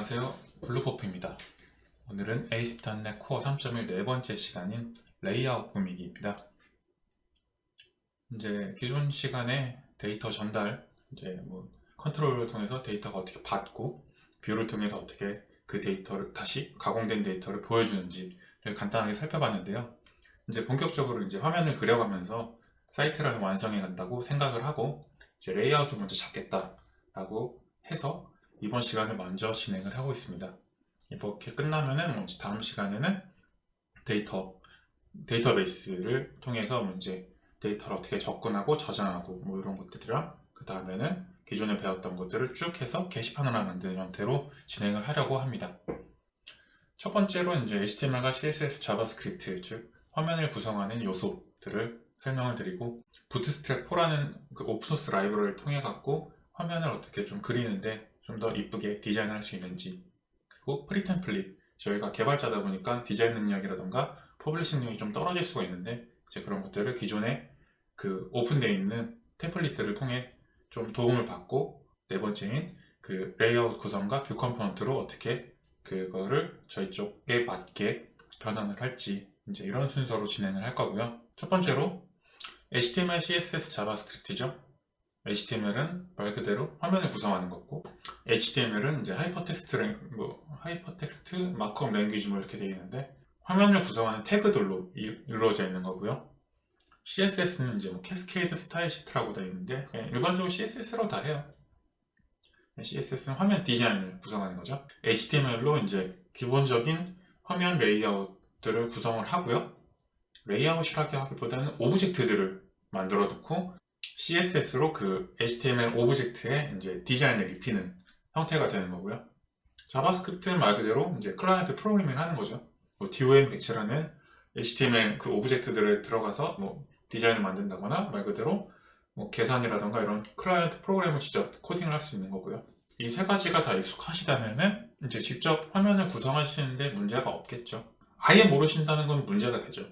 안녕하세요, 블루포프입니다. 오늘은 ASP.NET 코어 3.1 네 번째 시간인 레이아웃 꾸미기입니다. 이제 기존 시간에 데이터 전달, 컨트롤을 통해서 데이터가 어떻게 받고 뷰를 통해서 어떻게 그 데이터를 다시 가공된 데이터를 보여주는지를 간단하게 살펴봤는데요. 이제 본격적으로 이제 화면을 그려가면서 사이트를 완성해 간다고 생각을 하고 이제 레이아웃을 먼저 잡겠다라고 해서 이번 시간을 먼저 진행을 하고 있습니다. 이렇게 끝나면은 다음 시간에는 데이터베이스를 통해서 이제 데이터를 어떻게 접근하고 저장하고 이런 것들이랑 그 다음에는 기존에 배웠던 것들을 쭉 해서 게시판을 만드는 형태로 진행을 하려고 합니다. 첫 번째로 이제 HTML과 CSS, 자바스크립트, 즉 화면을 구성하는 요소들을 설명을 드리고, 부트스트랩4라는 그 오픈소스 라이브러리를 통해 갖고 화면을 어떻게 좀 그리는데 좀 더 이쁘게 디자인할 수 있는지, 그리고 프리템플릿, 저희가 개발자다 보니까 디자인 능력이라던가 퍼블리싱 능력이 좀 떨어질 수가 있는데 이제 그런 것들을 기존에 그 오픈되어 있는 템플릿들을 통해 좀 도움을 받고, 네 번째인 그 레이아웃 구성과 뷰 컴포넌트로 어떻게 그거를 저희 쪽에 맞게 변환을 할지, 이제 이런 순서로 진행을 할 거고요. 첫 번째로 HTML, CSS, 자바스크립트죠. HTML은 말 그대로 화면을 구성하는 거고, HTML은 이제 하이퍼텍스트 마크업 랭귀지 이렇게 되어 있는데 화면을 구성하는 태그들로 이루어져 있는 거고요. CSS는 이제 캐스케이드 스타일 시트라고 되어 있는데 일반적으로 CSS로 다 해요. CSS는 화면 디자인을 구성하는 거죠. HTML로 이제 기본적인 화면 레이아웃들을 구성을 하고요. 레이아웃이라고 하기보다는 오브젝트들을 만들어 두고 CSS로 그 HTML 오브젝트에 이제 디자인을 입히는 형태가 되는 거고요. 자바스크립트는 말 그대로 이제 클라이언트 프로그래밍을 하는 거죠. DOM 백치라는 HTML 그 오브젝트들에 들어가서 디자인을 만든다거나 말 그대로 계산이라던가 이런 클라이언트 프로그램을 직접 코딩을 할 수 있는 거고요. 이 세 가지가 다 익숙하시다면은 이제 직접 화면을 구성하시는데 문제가 없겠죠. 아예 모르신다는 건 문제가 되죠.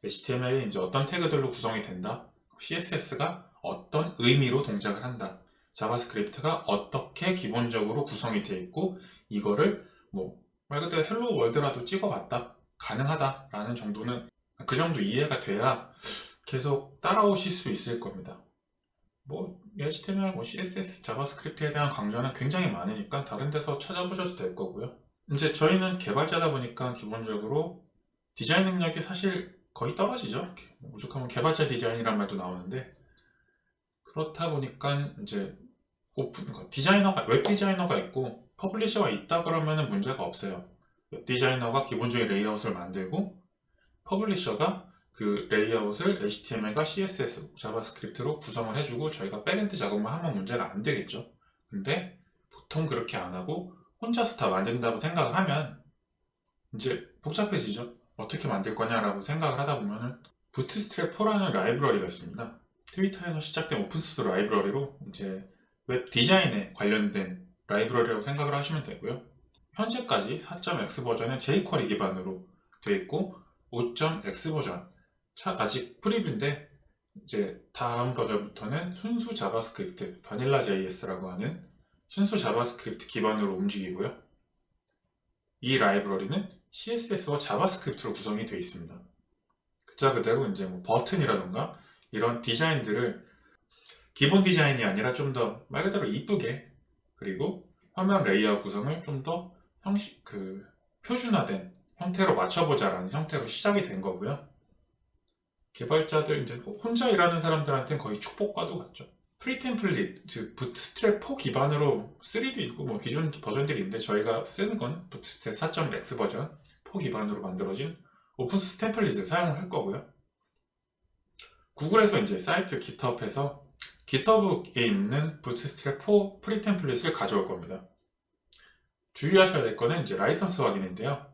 HTML이 이제 어떤 태그들로 구성이 된다, CSS가 어떤 의미로 동작을 한다, 자바스크립트가 어떻게 기본적으로 구성이 되어 있고, 이거를 말 그대로 헬로 월드라도 찍어봤다, 가능하다 라는 정도는, 그 정도 이해가 돼야 계속 따라오실 수 있을 겁니다. HTML, CSS, 자바스크립트에 대한 강좌는 굉장히 많으니까 다른 데서 찾아보셔도 될 거고요. 이제 저희는 개발자다 보니까 기본적으로 디자인 능력이 사실 거의 떨어지죠. 오죽하면 개발자 디자인이란 말도 나오는데, 그렇다 보니까 이제 웹 디자이너가 있고 퍼블리셔가 있다 그러면 문제가 없어요. 웹 디자이너가 기본적인 레이아웃을 만들고 퍼블리셔가 그 레이아웃을 HTML과 CSS, 자바스크립트로 구성을 해주고 저희가 백엔드 작업만 하면 문제가 안 되겠죠. 근데 보통 그렇게 안 하고 혼자서 다 만든다고 생각을 하면 이제 복잡해지죠. 어떻게 만들 거냐라고 생각을 하다 보면은 부트스트랩4라는 라이브러리가 있습니다. 트위터에서 시작된 오픈소스 라이브러리로 이제 웹 디자인에 관련된 라이브러리라고 생각을 하시면 되고요. 현재까지 4.x 버전은 jQuery 기반으로 되어 있고 5.x 버전 아직 프리뷰인데 이제 다음 버전부터는 순수 자바스크립트 바닐라 JS라고 하는 순수 자바스크립트 기반으로 움직이고요. 이 라이브러리는 CSS와 자바스크립트로 구성이 되어 있습니다. 글자 그대로 이제 버튼이라던가 이런 디자인들을 기본 디자인이 아니라 좀 더 말 그대로 이쁘게, 그리고 화면 레이아웃 구성을 좀 더 표준화된 형태로 맞춰보자라는 형태로 시작이 된 거고요. 개발자들, 이제 혼자 일하는 사람들한테는 거의 축복과도 같죠. 프리템플릿, 즉 부트스트랩4 기반으로 3도 있고 기존 버전들이 있는데 저희가 쓰는 건 부트스트랩 4.x 버전 4 기반으로 만들어진 오픈소스 템플릿을 사용을 할 거고요. 구글에서 이제 사이트 GitHub에서 GitHub에 있는 부트스트랩4 프리템플릿을 가져올 겁니다. 주의하셔야 될 거는 이제 라이선스 확인인데요.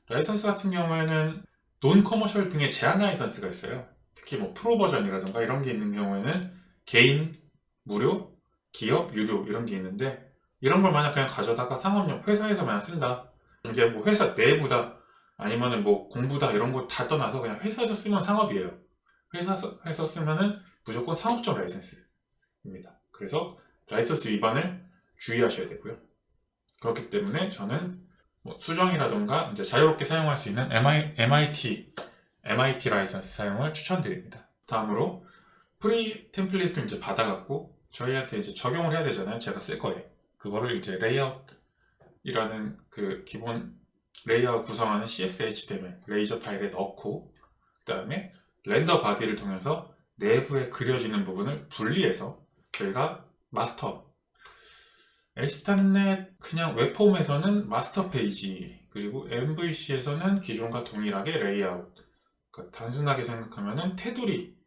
라이선스 같은 경우에는 논 커머셜 등의 제한 라이선스가 있어요. 특히 프로 버전이라던가 이런 게 있는 경우에는 개인, 무료, 기업, 유료 이런 게 있는데, 이런 걸 만약 그냥 가져다가 상업용 회사에서만 쓴다, 이게 회사 내부다 아니면은 공부다 이런 거 다 떠나서 그냥 회사에서 쓰면 상업이에요. 회사에서 쓰면은 무조건 상업적 라이선스입니다. 그래서 라이선스 위반을 주의하셔야 되고요. 그렇기 때문에 저는 뭐 수정이라던가 이제 자유롭게 사용할 수 있는 MIT 라이선스 사용을 추천드립니다. 다음으로 프리 템플릿을 이제 받아갖고 저희한테 이제 적용을 해야 되잖아요. 제가 쓸 거에 그거를 이제 레이아웃이라는 그 기본 레이아웃 구성하는 CSHTML 레이저 파일에 넣고 그 다음에 렌더 바디를 통해서 내부에 그려지는 부분을 분리해서 저희가 마스터 에스탄넷 그냥 웹폼에서는 마스터 페이지 그리고 MVC에서는 기존과 동일하게 레이아웃 그러니까 단순하게 생각하면은 테두리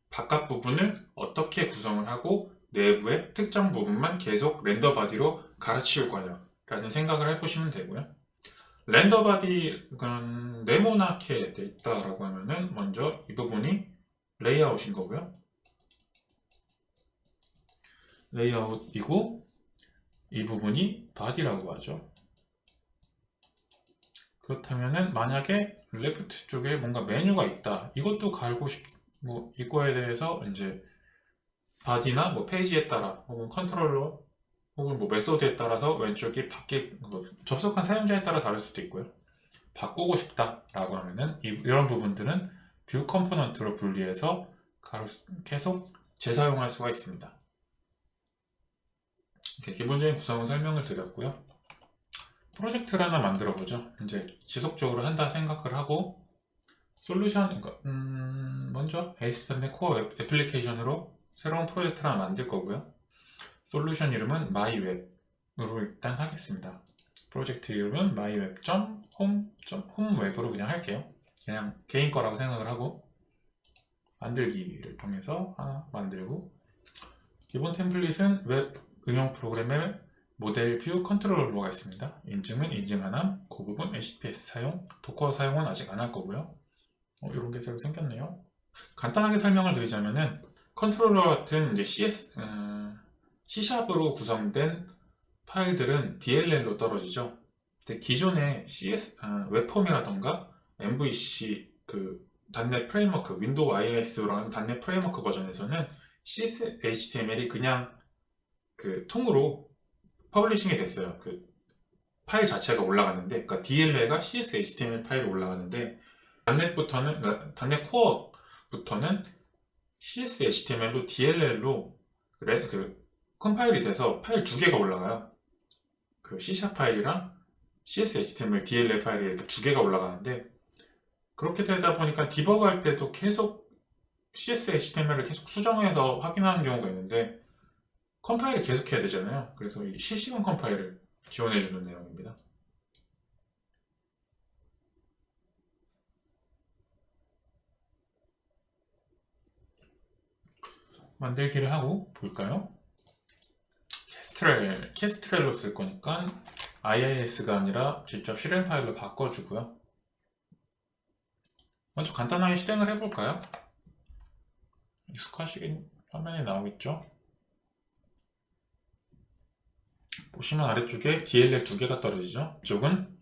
바깥 부분을 어떻게 구성을 하고 내부의 특정 부분만 계속 렌더 바디로 갈아치울 거냐 라는 생각을 해보시면 되고요. 렌더 바디 네모나게 돼 있다라고 하면은 먼저 이 부분이 레이아웃인 거고요. 레이아웃이고 이 부분이 바디라고 하죠. 그렇다면은 만약에 레프트 쪽에 뭔가 메뉴가 있다. 이것도 갈고 뭐 이거에 대해서 이제 바디나 뭐 페이지에 따라 혹은 컨트롤러 혹은 뭐 메소드에 따라서 왼쪽이 접속한 사용자에 따라 다를 수도 있고요. 바꾸고 싶다라고 하면은 이런 부분들은 뷰 컴포넌트로 분리해서 계속 재사용할 수가 있습니다. 이렇게 기본적인 구성을 설명을 드렸고요. 프로젝트를 하나 만들어 보죠. 이제 지속적으로 한다 생각을 하고 솔루션 먼저 A13의 코어 애플리케이션으로 새로운 프로젝트를 하나 만들 거고요. 솔루션 이름은 myWeb으로 일단 하겠습니다. 프로젝트 이름은 myweb.home.홈웹으로 그냥 할게요. 그냥 개인 거라고 생각을 하고 만들기를 통해서 하나 만들고 기본 템플릿은 웹 응용 프로그램의 모델 뷰 컨트롤러가 있습니다. 인증은 인증하나, 그 부분 HTTPS 사용, 도커 사용은 아직 안 할 거고요. 이런 게 새로 생겼네요. 간단하게 설명을 드리자면은 컨트롤러 같은 이제 C샵으로 구성된 파일들은 DLL로 떨어지죠. 근데 기존의 웹폼이라던가 MVC .NET 프레임워크, 윈도우 iOS로 하는 .NET 프레임워크 버전에서는 CSHTML이 그냥 통으로 퍼블리싱이 됐어요. 파일 자체가 올라갔는데, 그러니까 DLL가 CSHTML 파일로 올라가는데, .NET 코어부터는 CSHTML로 DLL로 컴파일이 돼서 파일 두 개가 올라가요. C# 파일이랑 CSHTML DLL 파일이 이렇게 두 개가 올라가는데, 그렇게 되다 보니까 디버그 할 때도 계속 CSHTML을 계속 수정해서 확인하는 경우가 있는데, 컴파일을 계속 해야 되잖아요. 그래서 이 실시간 컴파일을 지원해주는 내용입니다. 만들기를 하고 볼까요? 캐스트렐로 쓸 거니까 IIS가 아니라 직접 실행 파일로 바꿔주고요. 먼저 간단하게 실행을 해볼까요? 익숙하시긴 화면에 나오겠죠? 보시면 아래쪽에 DLL 두 개가 떨어지죠? 이쪽은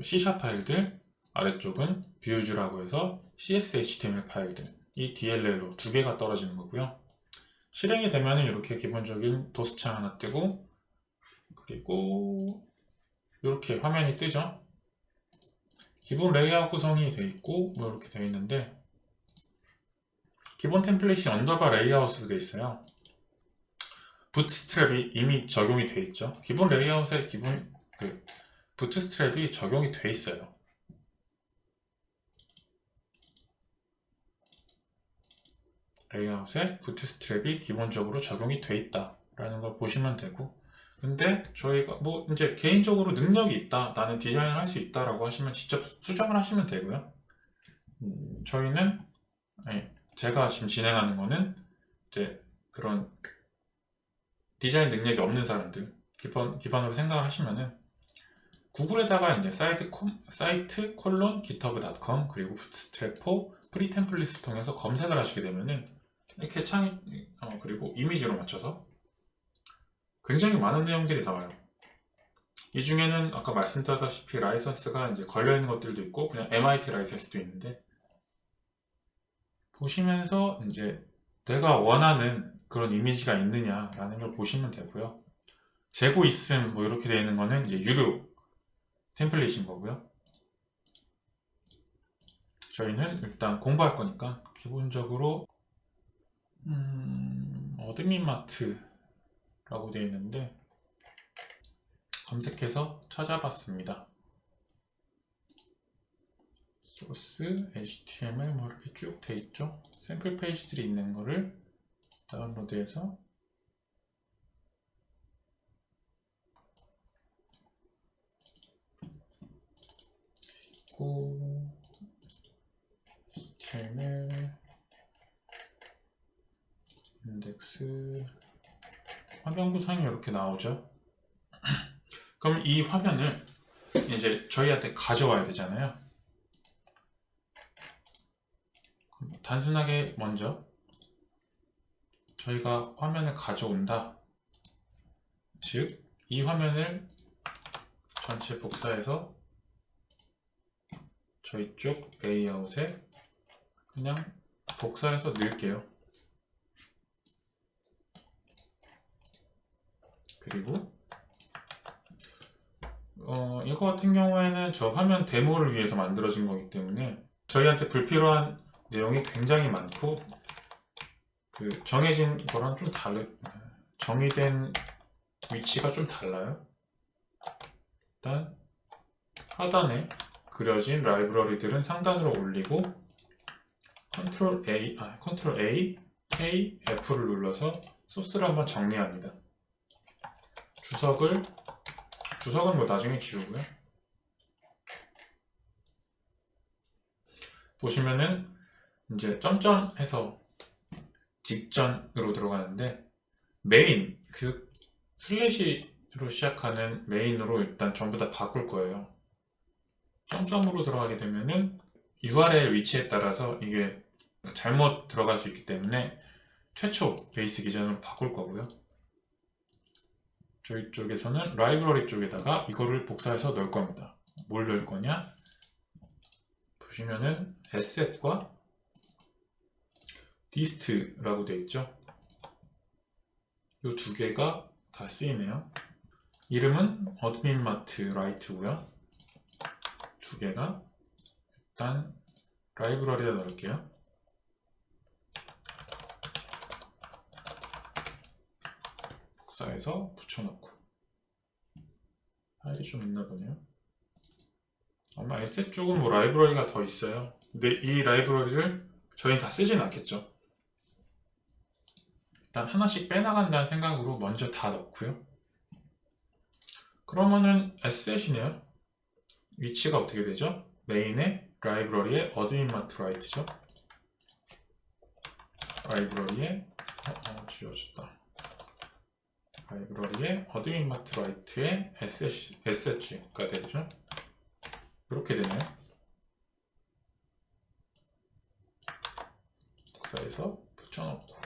C# 파일들, 아래쪽은 뷰즈라고 해서 CSHTML 파일들, 이 DLL로 두 개가 떨어지는 거고요. 실행이 되면 이렇게 기본적인 도스창 하나 뜨고, 그리고 이렇게 화면이 뜨죠. 기본 레이아웃 구성이 되어 있고 뭐 이렇게 되어 있는데, 기본 템플릿이 언더바 레이아웃으로 되어 있어요. 부트스트랩이 이미 적용이 되어 있죠. 기본 레이아웃에 부트스트랩이 적용이 되어 있어요. 레이아웃에 부트스트랩이 기본적으로 적용이 되어 있다 라는 걸 보시면 되고, 근데 저희가 뭐 이제 개인적으로 능력이 있다, 나는 디자인을 할 수 있다 라고 하시면 직접 수정을 하시면 되고요. 저희는 제가 지금 진행하는 거는 이제 그런 디자인 능력이 없는 사람들 기반으로 생각을 하시면은 구글에다가 이제 사이트 github.com 그리고 부트스트랩4 프리 템플릿을 통해서 검색을 하시게 되면은 이렇게 그리고 이미지로 맞춰서 굉장히 많은 내용들이 나와요. 이 중에는 아까 말씀드렸다시피 라이선스가 이제 걸려있는 것들도 있고 그냥 MIT 라이선스도 있는데, 보시면서 이제 내가 원하는 그런 이미지가 있느냐라는 걸 보시면 되고요. 재고 있음 뭐 이렇게 되어 있는 거는 이제 유료 템플릿인 거고요. 저희는 일단 공부할 거니까 기본적으로 어드민마트라고 되어 있는데 검색해서 찾아봤습니다. 소스, HTML 뭐 이렇게 쭉 돼 있죠. 샘플 페이지들이 있는 거를 다운로드해서 HTML 인덱스 화면 구성이 이렇게 나오죠. 그럼 이 화면을 이제 저희한테 가져와야 되잖아요. 단순하게 먼저 저희가 화면을 가져온다. 즉, 이 화면을 전체 복사해서 저희 쪽 레이아웃에 그냥 복사해서 넣을게요. 그리고 이거 같은 경우에는 저 화면 데모를 위해서 만들어진 거기 때문에 저희한테 불필요한 내용이 굉장히 많고 그 정해진 거랑 좀 정의된 위치가 좀 달라요. 일단 하단에 그려진 라이브러리들은 상단으로 올리고 컨트롤 A, K, F를 눌러서 소스를 한번 정리합니다. 주석은 뭐 나중에 지우고요. 보시면은 이제 점점해서 직전으로 들어가는데 메인 그 슬래시로 시작하는 메인으로 일단 전부 다 바꿀 거예요. 점점으로 들어가게 되면은 URL 위치에 따라서 이게 잘못 들어갈 수 있기 때문에 최초 베이스 기준으로 바꿀 거고요. 저희 쪽에서는 라이브러리 쪽에다가 이거를 복사해서 넣을 겁니다. 뭘 넣을 거냐? 보시면은 asset과 dist라고 되어 있죠. 이 두 개가 다 쓰이네요. 이름은 어드민마트 라이트고요. 두 개가 일단 라이브러리에 넣을게요. 복사해서 붙여놓고 파일이 좀 있나 보네요. 아마 에셋 쪽은 뭐 라이브러리가 더 있어요. 근데 이 라이브러리를 저희는 다 쓰진 않겠죠. 일단 하나씩 빼나간다는 생각으로 먼저 다 넣고요. 그러면은 에셋이네요. 위치가 어떻게 되죠? 메인의 라이브러리의 어드민마트 라이트죠. 라이브러리에 지워졌다. 라이브러리의 어드민마트 라이트의 에셋가 되죠. 이렇게 되네요. 복사해서 붙여놓고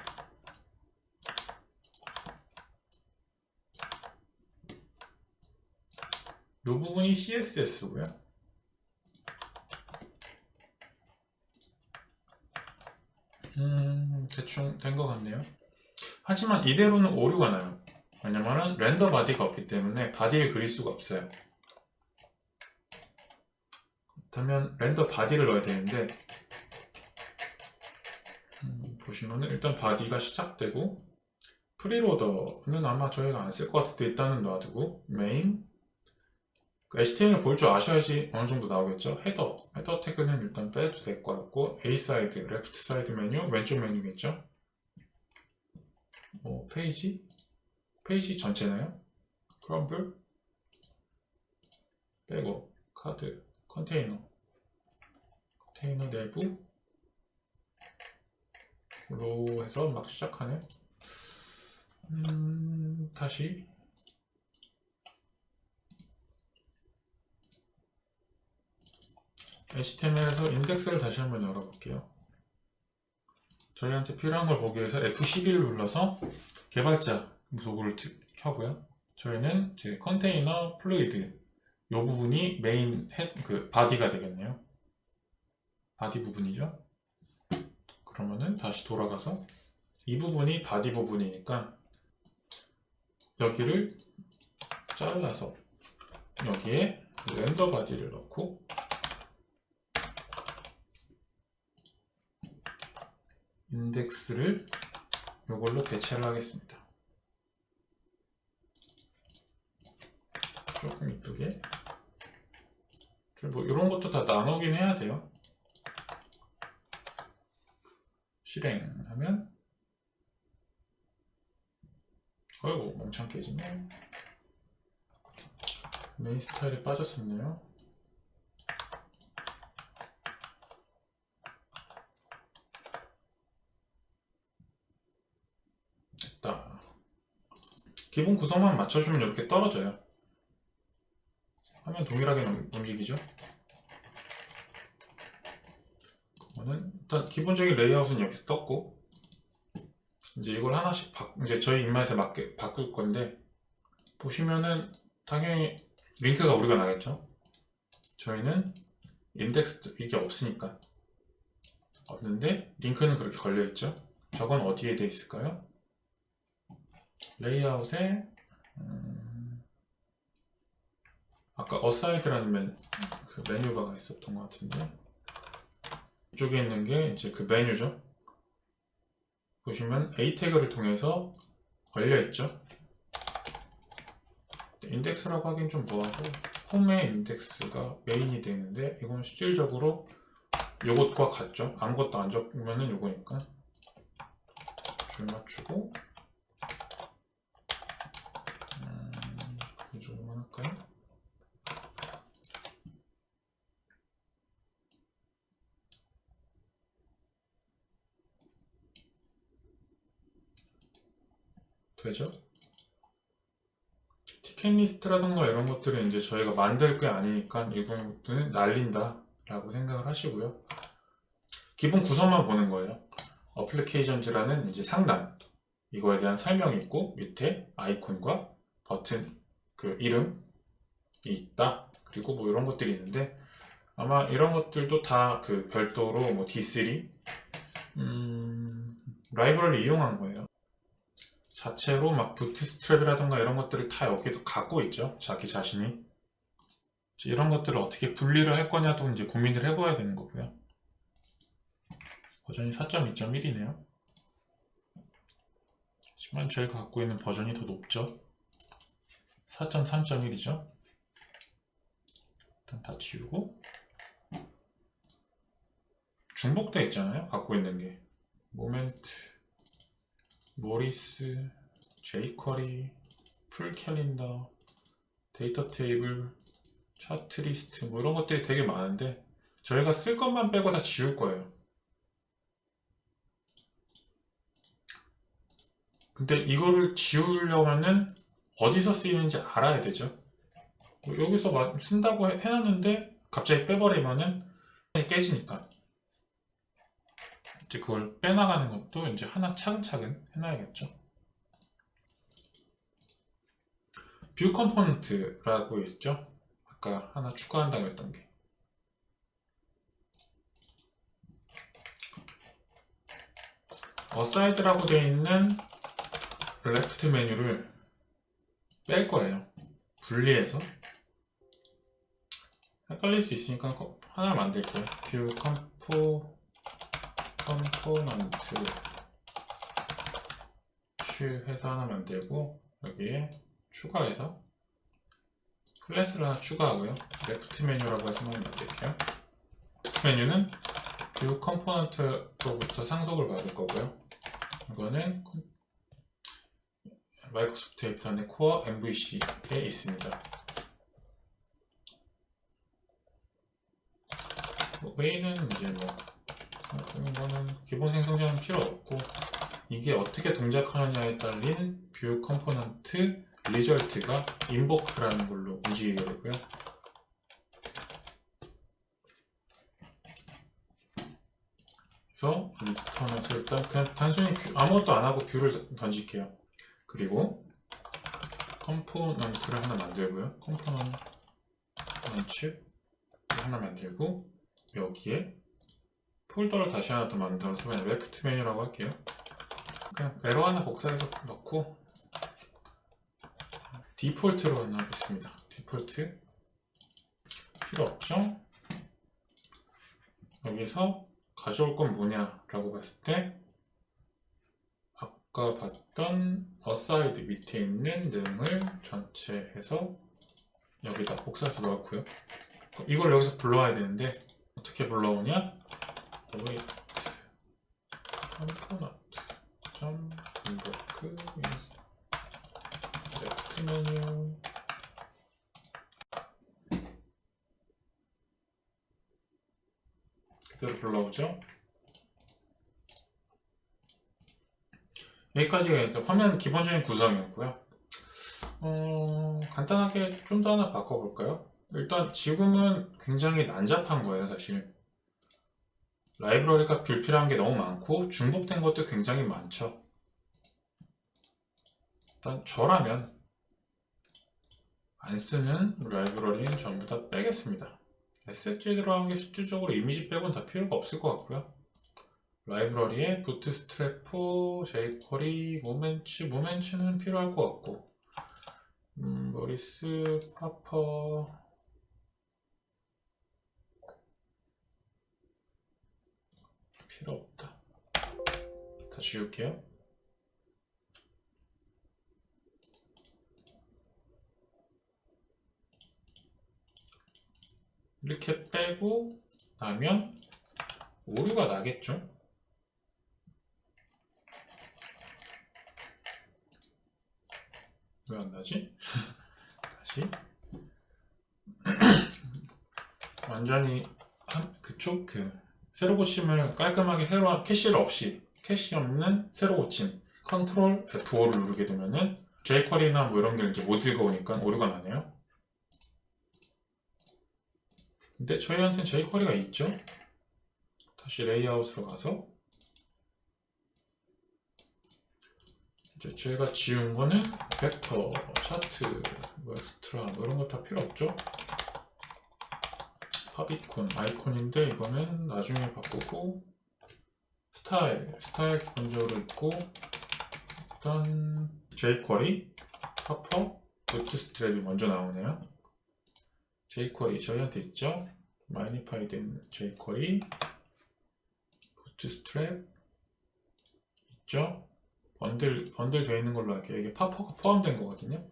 이 부분이 CSS고요. 대충 된 것 같네요. 하지만 이대로는 오류가 나요. 왜냐면은 렌더 바디가 없기 때문에 바디를 그릴 수가 없어요. 그렇다면 렌더 바디를 넣어야 되는데 보시면은 일단 바디가 시작되고 프리로더는 아마 저희가 안 쓸 것 같은데 일단은 놔두고 메인 HTML 볼 줄 아셔야지 어느 정도 나오겠죠. 헤더 태그는 일단 빼도 될 것 같고 A 사이드, 레프트 사이드 메뉴, 왼쪽 메뉴겠죠. 페이지 전체나요? 크럼블, 백업, 카드, 컨테이너 내부 로 해서 막 시작하네. 다시 HTML에서 인덱스를 다시 한번 열어볼게요. 저희한테 필요한 걸 보기 위해서 F11을 눌러서 개발자 도구를 켜고요. 저희는 이제 컨테이너 플루이드 이 부분이 메인 바디가 되겠네요. 바디 부분이죠. 그러면은 다시 돌아가서 이 부분이 바디 부분이니까 여기를 잘라서 여기에 렌더 바디를 넣고 인덱스를 이걸로 대체를 하겠습니다. 조금 이쁘게. 뭐 이런 것도 다 나누긴 해야 돼요. 실행하면 아이고 멍청 깨지네. 메인 스타일이 빠졌었네요. 됐다. 기본 구성만 맞춰주면 이렇게 떨어져요. 화면 동일하게 움직이죠. 그러면 일단 기본적인 레이아웃은 여기서 떴고, 이제 이걸 하나씩 이제 저희 입맛에 맞게 바꿀 건데, 보시면은 당연히 링크가 우리가 나겠죠. 저희는 인덱스 이게 없으니까. 없는데 링크는 그렇게 걸려 있죠. 저건 어디에 돼 있을까요? 레이아웃에 아까 어사이드라는 그 메뉴바가 있었던 것 같은데, 이쪽에 있는 게 이제 그 메뉴죠. 보시면 A 태그를 통해서 걸려 있죠. 인덱스라고 하긴 좀 뭐하고, 홈의 인덱스가 메인이 되는데 이건 실질적으로 요것과 같죠. 아무것도 안 적으면은 요거니까 줄 맞추고 이 정도만 할까요? 되죠? 티켓 리스트라던가 이런 것들은 이제 저희가 만들 게 아니니까 이런 것들은 날린다 라고 생각을 하시고요. 기본 구성만 보는 거예요. 어플리케이션즈라는 이제 상단, 이거에 대한 설명이 있고 밑에 아이콘과 버튼 그 이름이 있다. 그리고 뭐 이런 것들이 있는데, 아마 이런 것들도 다 그 별도로 뭐 D3 라이브러리 이용한 거예요. 자체로 막 부트스트랩이라던가 이런 것들을 다 여기도 갖고 있죠. 자기 자신이. 이런 것들을 어떻게 분리를 할 거냐도 이제 고민을 해봐야 되는 거고요. 버전이 4.2.1이네요. 하지만 저희가 갖고 있는 버전이 더 높죠. 4.3.1이죠. 일단 다 지우고, 중복되어 있잖아요. 갖고 있는 게 모멘트, 모리스, jQuery, 풀 캘린더, 데이터 테이블, 차트 리스트 뭐 이런 것들이 되게 많은데 저희가 쓸 것만 빼고 다 지울 거예요. 근데 이거를 지우려면은 어디서 쓰이는지 알아야 되죠. 여기서 쓴다고 해놨는데 갑자기 빼버리면은 깨지니까 이제 그걸 빼나가는 것도 이제 하나 차근차근 해놔야겠죠. 뷰 컴포넌트라고 있죠. 아까 하나 추가한다고 했던 게. 어사이드라고 되어 있는 레프트 메뉴를 뺄 거예요. 분리해서. 헷갈릴 수 있으니까 하나 만들게요. 뷰 컴포넌트 해서 하나 만들고, 여기에 추가해서 클래스를 하나 추가하고요. 레프트 메뉴라고 해서 한번 만들게요. 레프트 메뉴는 뷰 컴포넌트로부터 상속을 받을 거고요. 이거는 마이크로소프트 데이터넷 코어 MVC에 있습니다. 메인은 이제 이거는 기본 생성자는 필요 없고, 이게 어떻게 동작하느냐에 따른 뷰 컴포넌트 리절트가 인보크라는 걸로 움직이게 되고요. 그래서 리턴에서 일단 그냥 단순히 아무것도 안 하고 뷰를 던질게요. 그리고 컴포넌트를 하나 만들고요. 컴포넌트 하나 만들고, 여기에 폴더를 다시 하나 더 만들어서 그냥 레프트 메뉴라고 할게요. 그냥 에러 하나 복사해서 넣고, 디폴트로 하겠습니다. 디폴트 필요 없죠? 여기서 가져올 건 뭐냐라고 봤을 때 아까 봤던 aside 밑에 있는 내용을 전체 해서 여기다 복사해서 넣고요. 이걸 여기서 불러와야 되는데 어떻게 불러오냐? await component.invoke left menu 그대로 불러오죠. 여기까지가 일단 화면 기본적인 구성이었고요. 간단하게 좀 더 하나 바꿔볼까요? 일단 지금은 굉장히 난잡한 거예요, 사실. 라이브러리가 불필요한 게 너무 많고 중복된 것도 굉장히 많죠. 일단 저라면 안 쓰는 라이브러리는 전부 다 빼겠습니다. SH에 들어간 게 실질적으로 이미지 빼고는 다 필요가 없을 것 같고요. 라이브러리에 부트스트래프, jQuery, 모멘츠는 필요할 것 같고 머리스, 파퍼 필요 없다. 다 지울게요. 이렇게 빼고 나면 오류가 나겠죠? 왜 안 나지? 다시 완전히 그쪽 새로 고침을 깔끔하게 캐시 없는 새로 고침 컨트롤 F5를 누르게 되면은 jQuery나 뭐 이런 게 이제 못 읽어오니까 오류가 나네요. 근데 저희한테는 jQuery가 있죠. 다시 레이아웃으로 가서 이제 제가 지운 거는 벡터, 차트, 뭐 엑스트라 뭐 이런 거 다 필요 없죠. 팝이콘, 아이콘인데 이거는 나중에 바꾸고 스타일 기본적으로 있고 일단 jQuery, 파퍼, 부트스트랩이 먼저 나오네요. jQuery 저희한테 있죠. 마이니파이 된 jQuery, 부트스트랩 있죠. 번들 되어 있는 걸로 할게요. 이게 파퍼가 포함된 거거든요.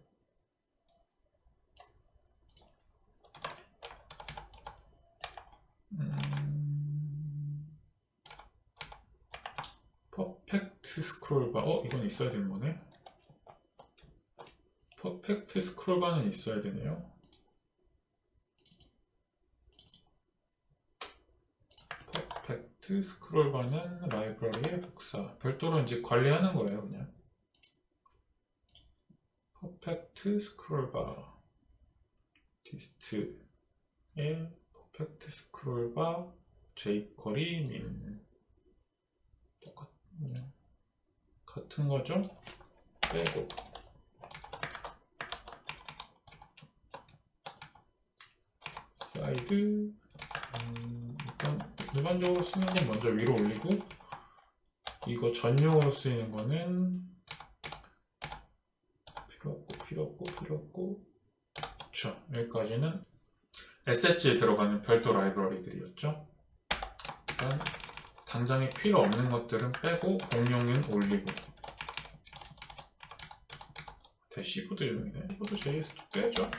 퍼펙트 스크롤바 이건 있어야 되는 거네. 퍼펙트 스크롤바는 있어야 되네요. 퍼펙트 스크롤바는 라이브러리의 복사 별도로 이제 관리하는 거예요. 그냥 퍼펙트 스크롤바 디스트에 퍼펙트 스크롤바 jQuery min 같은 거죠. 빼고 사이드 일단 일반적으로 쓰는 건 먼저 위로 올리고 이거 전용으로 쓰이는 거는 필요 없고 그쵸. 여기까지는 SH에 들어가는 별도 라이브러리들이었죠. 일단 당장에 필요 없는 것들은 빼고 공용은 올리고 대시보드용이네. 대시보드 JS도 빼죠.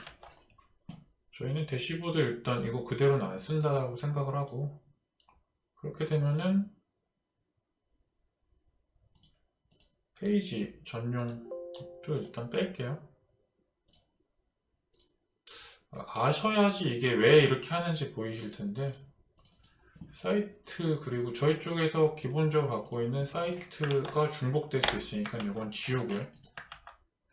저희는 대시보드 일단 이거 그대로는 안 쓴다고 생각을 하고 그렇게 되면은 페이지 전용도 일단 뺄게요. 아셔야지 이게 왜 이렇게 하는지 보이실 텐데 사이트 그리고 저희 쪽에서 기본적으로 갖고 있는 사이트가 중복될 수 있으니까 이건 지우고요.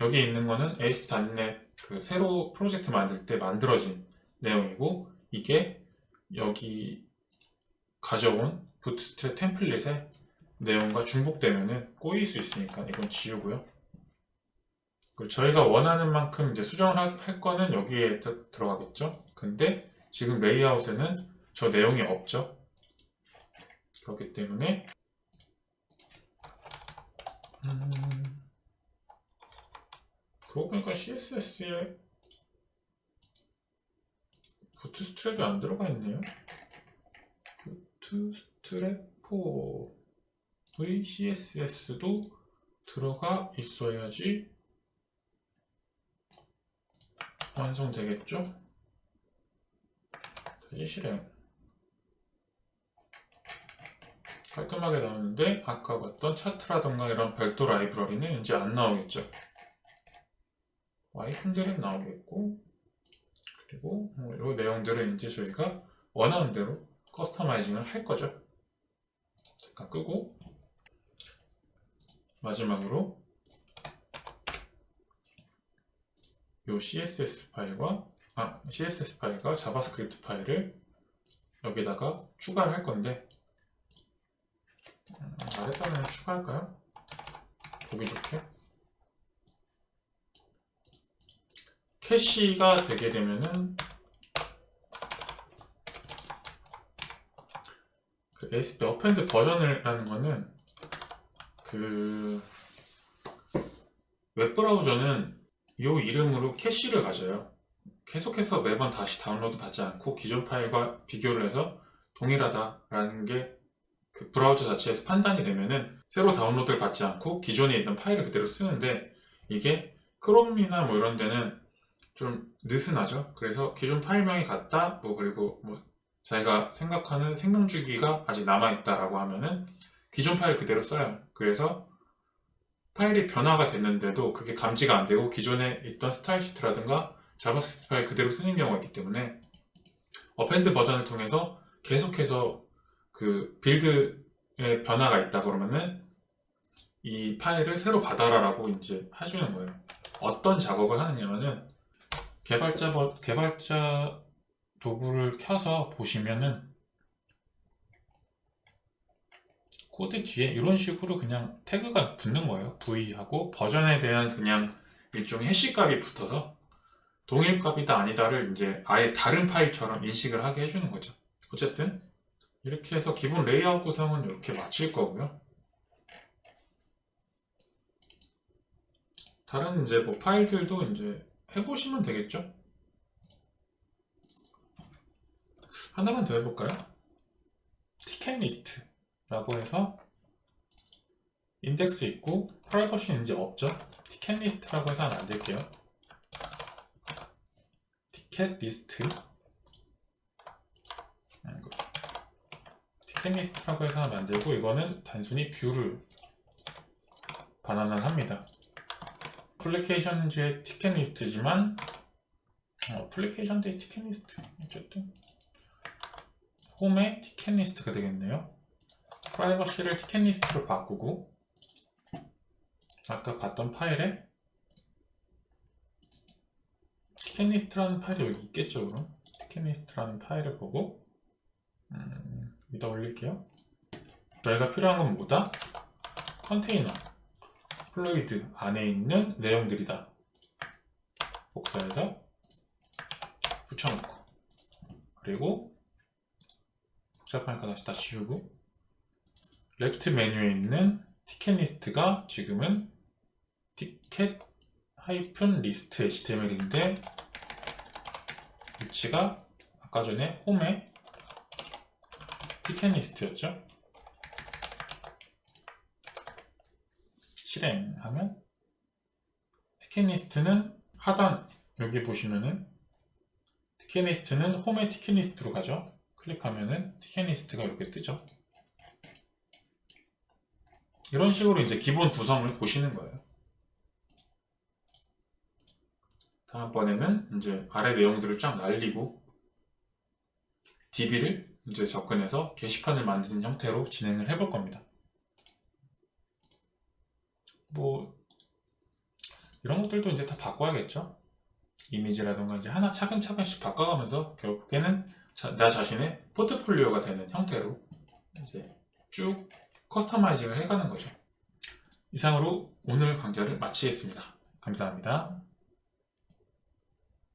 여기 있는 거는 ASP.NET 새로 프로젝트 만들 때 만들어진 내용이고 이게 여기 가져온 부트스트랩 템플릿의 내용과 중복되면은 꼬일 수 있으니까 이건 지우고요. 그리고 저희가 원하는 만큼 이제 수정을 할 거는 여기에 들어가겠죠. 근데 지금 레이아웃에는 저 내용이 없죠. 그렇기 때문에 그러고 보니까 CSS에 부트스트랩이 안 들어가 있네요. 부트스트랩 4의 CSS도 들어가 있어야지 완성되겠죠? 다시 실행. 깔끔하게 나오는데 아까 봤던 차트라던가 이런 별도 라이브러리는 이제 안 나오겠죠. 와이픈들은 나오겠고, 그리고 이 내용들은 이제 저희가 원하는 대로 커스터마이징을 할 거죠. 잠깐 끄고, 마지막으로 이 CSS 파일과 자바스크립트 파일을 여기다가 추가를 할 건데, 아래단을 추가할까요? 보기 좋게. 캐시가 되게 되면은 그 ASP 어펜드 버전이라는 거는 그 웹브라우저는 이 이름으로 캐시를 가져요. 계속해서 매번 다시 다운로드 받지 않고 기존 파일과 비교를 해서 동일하다라는 게 그 브라우저 자체에서 판단이 되면은 새로 다운로드를 받지 않고 기존에 있던 파일을 그대로 쓰는데, 이게 크롬이나 뭐 이런 데는 좀 느슨하죠. 그래서 기존 파일명이 같다, 그리고 자기가 생각하는 생명주기가 아직 남아있다라고 하면은 기존 파일 그대로 써요. 그래서 파일이 변화가 됐는데도 그게 감지가 안 되고 기존에 있던 스타일 시트라든가 자바스크립트 파일 그대로 쓰는 경우가 있기 때문에 어펜드 버전을 통해서 계속해서 그 빌드에 변화가 있다 그러면은 이 파일을 새로 받아라 라고 이제 해주는 거예요. 어떤 작업을 하느냐면은 개발자 도구를 켜서 보시면은 코드 뒤에 이런 식으로 그냥 태그가 붙는 거예요. V하고 버전에 대한 그냥 일종의 해시 값이 붙어서 동일 값이다 아니다를 이제 아예 다른 파일처럼 인식을 하게 해주는 거죠. 어쨌든 이렇게 해서 기본 레이아웃 구성은 이렇게 마칠 거고요. 다른 이제 파일들도 이제 해보시면 되겠죠. 하나만 더 해볼까요? 티켓리스트라고 해서 인덱스 있고 프라이버시는 이제 없죠. 티켓리스트라고 해서 하나 만들게요. 티켓리스트라고 해서 하나 만들고, 이거는 단순히 뷰를 반환을 합니다. 애플리케이션즈의 티켓리스트지만 애플리케이션즈의 티켓리스트, 어쨌든 홈의 티켓리스트가 되겠네요. 프라이버시를 티켓리스트로 바꾸고, 아까 봤던 파일에 티켓리스트라는 파일이 여기 있겠죠. 그럼 티켓리스트라는 파일을 보고 여기다 올릴게요. 저희가 필요한 건 뭐다? 컨테이너 플로이드 안에 있는 내용들이다. 복사해서 붙여놓고, 그리고 복잡하니까 다시 다 지우고, 레프트 메뉴에 있는 티켓 리스트가 지금은 티켓-리스트 HTML인데 위치가 아까 전에 홈의 티켓 리스트였죠. 실행하면 티켓 리스트는 하단 여기 보시면은 티켓 리스트는 홈의 티켓 리스트로 가죠. 클릭하면은 티켓 리스트가 이렇게 뜨죠. 이런 식으로 이제 기본 구성을 보시는 거예요. 다음번에는 이제 아래 내용들을 쫙 날리고 DB를 이제 접근해서 게시판을 만드는 형태로 진행을 해볼 겁니다. 이런 것들도 이제 다 바꿔야겠죠. 이미지라던가 이제 하나 차근차근씩 바꿔가면서 결국에는 나 자신의 포트폴리오가 되는 형태로 이제 쭉 커스터마이징을 해가는 거죠. 이상으로 오늘 강좌를 마치겠습니다. 감사합니다.